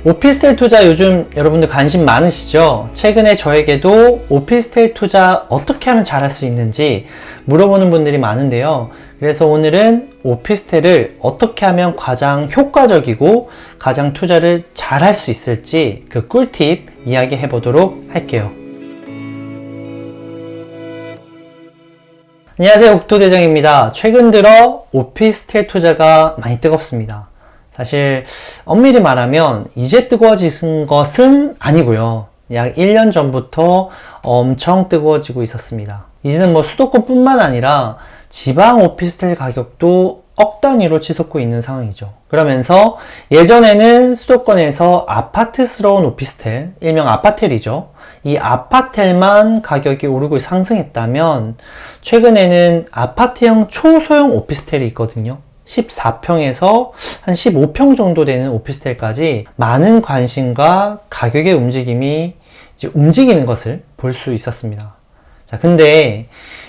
오피스텔 투자 요즘 여러분들 관심 많으시죠? 최근에 저에게도 오피스텔 투자 어떻게 하면 잘할 수 있는지 물어보는 분들이 많은데요. 그래서 오늘은 오피스텔을 어떻게 하면 가장 효과적이고 가장 투자를 잘할 수 있을지 그 꿀팁 이야기해 보도록 할게요. 안녕하세요, 옥토대장입니다. 최근 들어 오피스텔 투자가 많이 뜨겁습니다. 사실 엄밀히 말하면 이제 뜨거워진 것은 아니고요. 약 1년 전부터 엄청 뜨거워지고 있었습니다. 이제는 수도권 뿐만 아니라 지방 오피스텔 가격도 억 단위로 치솟고 있는 상황이죠. 그러면서 예전에는 수도권에서 아파트스러운 오피스텔, 일명 아파텔이죠. 이 아파텔만 가격이 오르고 상승했다면 최근에는 아파트형 초소형 오피스텔이 있거든요. 14평에서 한 15평 정도 되는 오피스텔까지 많은 관심과 가격의 움직임이 이제 움직이는 것을 볼 수 있었습니다. 자, 근데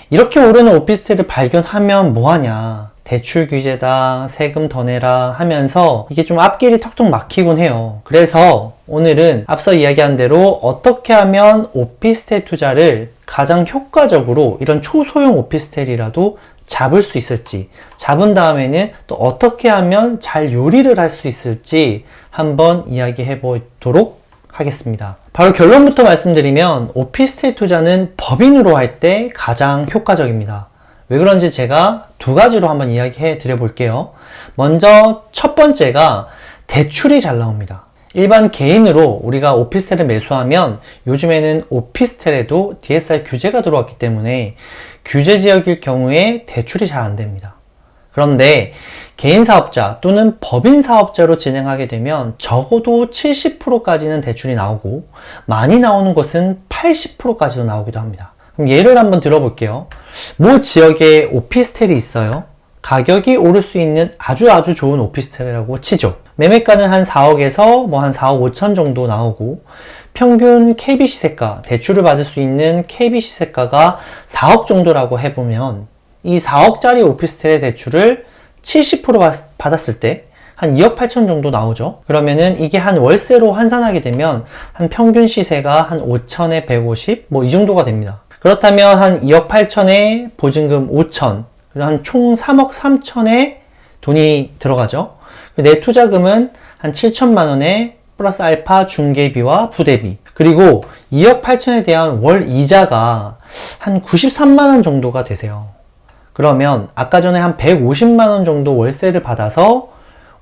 이렇게 오르는 오피스텔을 발견하면 뭐하냐? 대출 규제다, 세금 더 내라 하면서 이게 좀 앞길이 턱턱 막히곤 해요. 그래서 오늘은 앞서 이야기한 대로 어떻게 하면 오피스텔 투자를 가장 효과적으로 이런 초소형 오피스텔이라도 잡을 수 있을지, 잡은 다음에는 또 어떻게 하면 잘 요리를 할 수 있을지 한번 이야기해 보도록 하겠습니다. 바로 결론부터 말씀드리면 오피스텔 투자는 법인으로 할 때 가장 효과적입니다. 왜 그런지 제가 두 가지로 한번 이야기해 드려 볼게요. 먼저 첫 번째가 대출이 잘 나옵니다. 일반 개인으로 우리가 오피스텔을 매수하면 요즘에는 오피스텔에도 DSR 규제가 들어왔기 때문에 규제 지역일 경우에 대출이 잘 안 됩니다. 그런데 개인 사업자 또는 법인 사업자로 진행하게 되면 적어도 70%까지는 대출이 나오고 많이 나오는 것은 80%까지도 나오기도 합니다. 그럼 예를 한번 들어볼게요. 모 지역에 오피스텔이 있어요. 가격이 오를 수 있는 아주 좋은 오피스텔이라고 치죠. 매매가는 한 4억에서 한 4억 5천 정도 나오고 평균 KB 시세가, 대출을 받을 수 있는 KB 시세가가 4억 정도라고 해보면 이 4억짜리 오피스텔의 대출을 70% 받았을 때 한 2억 8천 정도 나오죠. 그러면은 이게 한 월세로 환산하게 되면 한 평균 시세가 한 5천에 150 이 정도가 됩니다. 그렇다면 한 2억 8천에 보증금 5천, 한 총 3억 3천에 돈이 들어가죠. 내 투자금은 한 7천만 원에 플러스 알파 중개비와 부대비, 그리고 2억 8천에 대한 월 이자가 한 93만 원 정도가 되세요. 그러면 아까 전에 한 150만 원 정도 월세를 받아서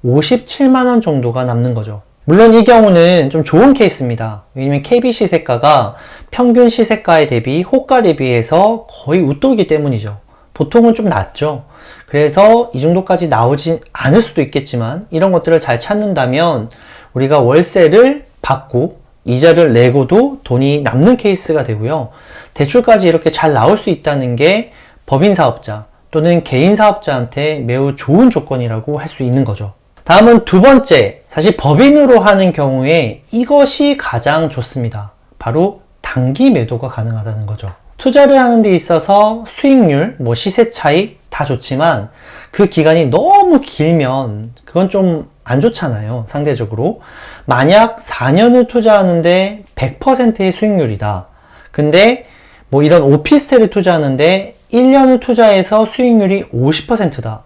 57만 원 정도가 남는 거죠. 물론 이 경우는 좀 좋은 케이스입니다. 왜냐면 KB 시세가가 평균 시세가에 대비, 호가 대비해서 거의 웃돌기 때문이죠. 보통은 좀 낮죠. 그래서 이 정도까지 나오진 않을 수도 있겠지만 이런 것들을 잘 찾는다면 우리가 월세를 받고 이자를 내고도 돈이 남는 케이스가 되고요. 대출까지 이렇게 잘 나올 수 있다는 게 법인 사업자 또는 개인 사업자한테 매우 좋은 조건이라고 할 수 있는 거죠. 다음은 두 번째, 사실 법인으로 하는 경우에 이것이 가장 좋습니다. 바로 단기 매도가 가능하다는 거죠. 투자를 하는 데 있어서 수익률, 시세 차익 다 좋지만 그 기간이 너무 길면 그건 좀 안 좋잖아요, 상대적으로. 만약 4년을 투자하는데 100%의 수익률이다. 근데 이런 오피스텔을 투자하는데 1년을 투자해서 수익률이 50%다.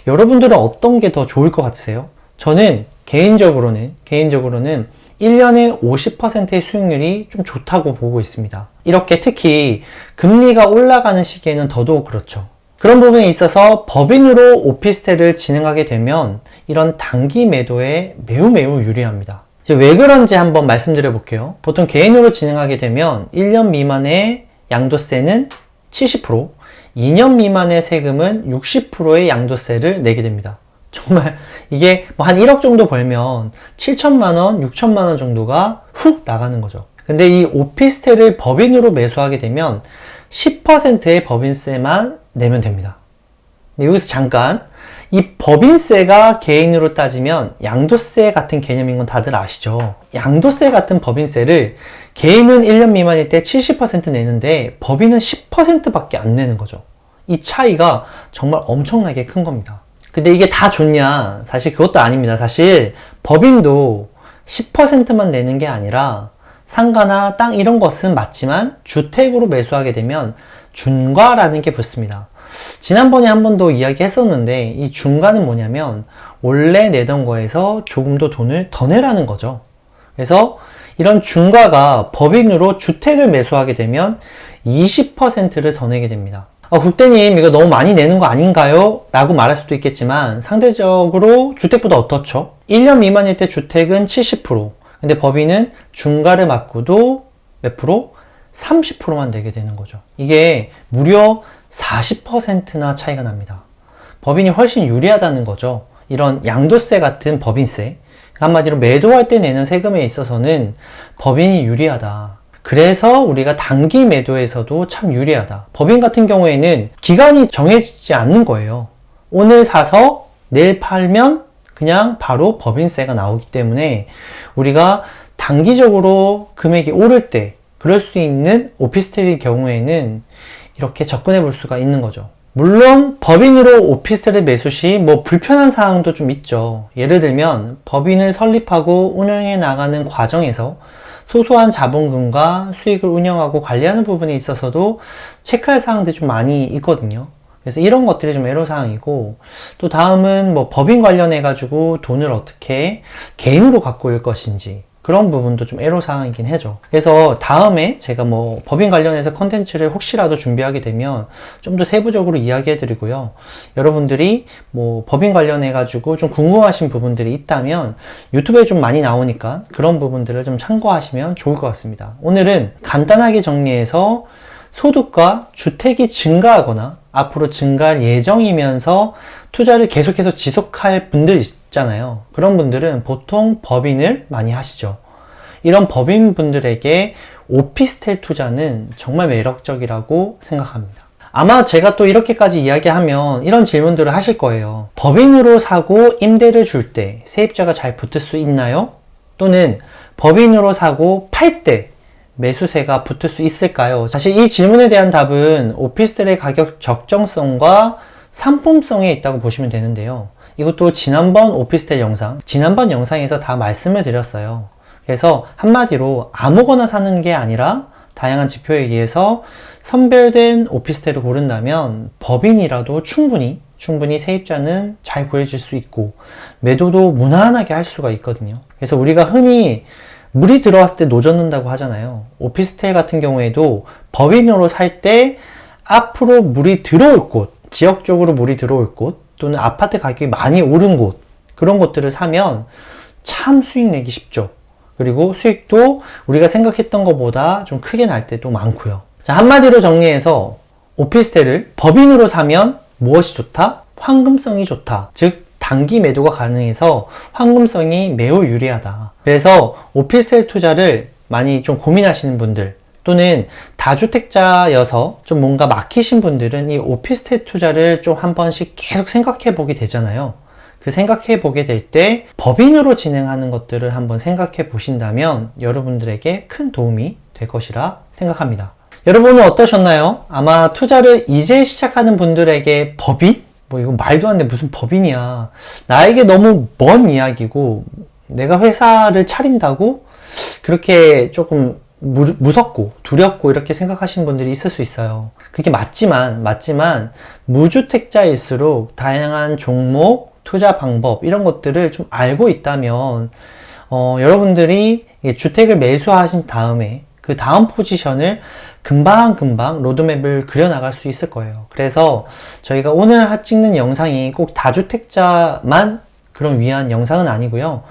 여러분들은 어떤 게 더 좋을 것 같으세요? 저는 개인적으로는 1년에 50%의 수익률이 좀 좋다고 보고 있습니다. 이렇게 특히 금리가 올라가는 시기에는 더더욱 그렇죠. 그런 부분에 있어서 법인으로 오피스텔을 진행하게 되면 이런 단기 매도에 매우 유리합니다. 이제 왜 그런지 한번 말씀드려 볼게요. 보통 개인으로 진행하게 되면 1년 미만의 양도세는 70%, 2년 미만의 세금은 60%의 양도세를 내게 됩니다. 정말 이게 한 1억 정도 벌면 7천만 원, 6천만 원 정도가 훅 나가는 거죠. 근데 이 오피스텔을 법인으로 매수하게 되면 10%의 법인세만 내면 됩니다. 여기서 잠깐, 이 법인세가 개인으로 따지면 양도세 같은 개념인 건 다들 아시죠? 양도세 같은 법인세를 개인은 1년 미만일 때 70% 내는데 법인은 10%밖에 안 내는 거죠. 이 차이가 정말 엄청나게 큰 겁니다. 근데 이게 다 좋냐? 사실 그것도 아닙니다. 사실 법인도 10%만 내는 게 아니라 상가나 땅 이런 것은 맞지만 주택으로 매수하게 되면 중과라는 게 붙습니다. 지난번에 한 번 더 이야기했었는데 이 중과는 뭐냐면 원래 내던 거에서 조금 더 돈을 더 내라는 거죠. 그래서 이런 중과가 법인으로 주택을 매수하게 되면 20%를 더 내게 됩니다. 국대님 이거 너무 많이 내는 거 아닌가요? 라고 말할 수도 있겠지만 상대적으로 주택보다 어떻죠? 1년 미만일 때 주택은 70%, 근데 법인은 중과를 맞고도 몇 프로? 30%만 내게 되는 거죠. 이게 무려 40%나 차이가 납니다. 법인이 훨씬 유리하다는 거죠. 이런 양도세 같은 법인세, 한마디로 매도할 때 내는 세금에 있어서는 법인이 유리하다. 그래서 우리가 단기 매도에서도 참 유리하다. 법인 같은 경우에는 기간이 정해지지 않는 거예요. 오늘 사서 내일 팔면 그냥 바로 법인세가 나오기 때문에 우리가 단기적으로 금액이 오를 때 그럴 수 있는 오피스텔의 경우에는 이렇게 접근해 볼 수가 있는 거죠. 물론 법인으로 오피스텔을 매수 시 불편한 사항도 좀 있죠. 예를 들면 법인을 설립하고 운영해 나가는 과정에서 소소한 자본금과 수익을 운영하고 관리하는 부분에 있어서도 체크할 사항들이 좀 많이 있거든요. 그래서 이런 것들이 좀 애로사항이고, 또 다음은 법인 관련해 가지고 돈을 어떻게 개인으로 갖고 올 것인지 그런 부분도 좀 애로사항이긴 하죠. 그래서 다음에 제가 법인 관련해서 컨텐츠를 혹시라도 준비하게 되면 좀 더 세부적으로 이야기해 드리고요. 여러분들이 법인 관련해 가지고 좀 궁금하신 부분들이 있다면 유튜브에 좀 많이 나오니까 그런 부분들을 좀 참고하시면 좋을 것 같습니다. 오늘은 간단하게 정리해서 소득과 주택이 증가하거나 앞으로 증가할 예정이면서 투자를 계속해서 지속할 분들 있잖아요. 그런 분들은 보통 법인을 많이 하시죠. 이런 법인 분들에게 오피스텔 투자는 정말 매력적이라고 생각합니다. 아마 제가 또 이렇게까지 이야기하면 이런 질문들을 하실 거예요. 법인으로 사고 임대를 줄 때 세입자가 잘 붙을 수 있나요? 또는 법인으로 사고 팔 때 매수세가 붙을 수 있을까요? 사실 이 질문에 대한 답은 오피스텔의 가격 적정성과 상품성에 있다고 보시면 되는데요. 이것도 지난번 오피스텔 영상, 지난번 영상에서 다 말씀을 드렸어요. 그래서 한마디로 아무거나 사는 게 아니라 다양한 지표에 의해서 선별된 오피스텔을 고른다면 법인이라도 충분히 세입자는 잘 구해질 수 있고 매도도 무난하게 할 수가 있거든요. 그래서 우리가 흔히 물이 들어왔을 때 노젓는다고 하잖아요. 오피스텔 같은 경우에도 법인으로 살 때 앞으로 물이 들어올 곳, 지역적으로 물이 들어올 곳, 또는 아파트 가격이 많이 오른 곳, 그런 곳들을 사면 참 수익 내기 쉽죠. 그리고 수익도 우리가 생각했던 것보다 좀 크게 날 때도 많고요. 자, 한마디로 정리해서 오피스텔을 법인으로 사면 무엇이 좋다? 황금성이 좋다. 즉 단기 매도가 가능해서 황금성이 매우 유리하다. 그래서 오피스텔 투자를 많이 좀 고민하시는 분들, 또는 다주택자여서 좀 뭔가 막히신 분들은 이 오피스텔 투자를 좀 한 번씩 계속 생각해 보게 되잖아요. 그 생각해 보게 될 때 법인으로 진행하는 것들을 한번 생각해 보신다면 여러분들에게 큰 도움이 될 것이라 생각합니다. 여러분은 어떠셨나요? 아마 투자를 이제 시작하는 분들에게 법인? 이거 말도 안 돼. 무슨 법인이야. 나에게 너무 먼 이야기고, 내가 회사를 차린다고? 그렇게 조금 무섭고, 두렵고, 이렇게 생각하시는 분들이 있을 수 있어요. 그게 맞지만, 무주택자일수록 다양한 종목, 투자 방법, 이런 것들을 좀 알고 있다면, 여러분들이 주택을 매수하신 다음에, 그 다음 포지션을 금방 로드맵을 그려나갈 수 있을 거예요. 그래서 저희가 오늘 찍는 영상이 꼭 다주택자만 그런 위한 영상은 아니고요.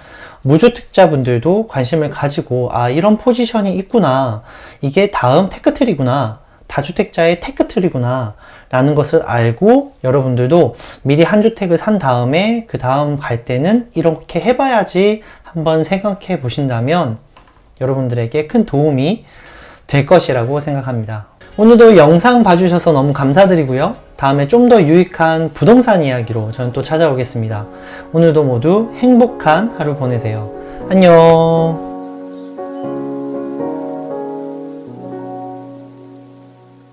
무주택자분들도 관심을 가지고 이런 포지션이 있구나. 이게 다음 테크트리구나. 다주택자의 테크트리구나. 라는 것을 알고 여러분들도 미리 한 주택을 산 다음에 그 다음 갈 때는 이렇게 해봐야지 한번 생각해 보신다면 여러분들에게 큰 도움이 될 것이라고 생각합니다. 오늘도 영상 봐주셔서 너무 감사드리고요. 다음에 좀 더 유익한 부동산 이야기로 저는 또 찾아오겠습니다. 오늘도 모두 행복한 하루 보내세요. 안녕.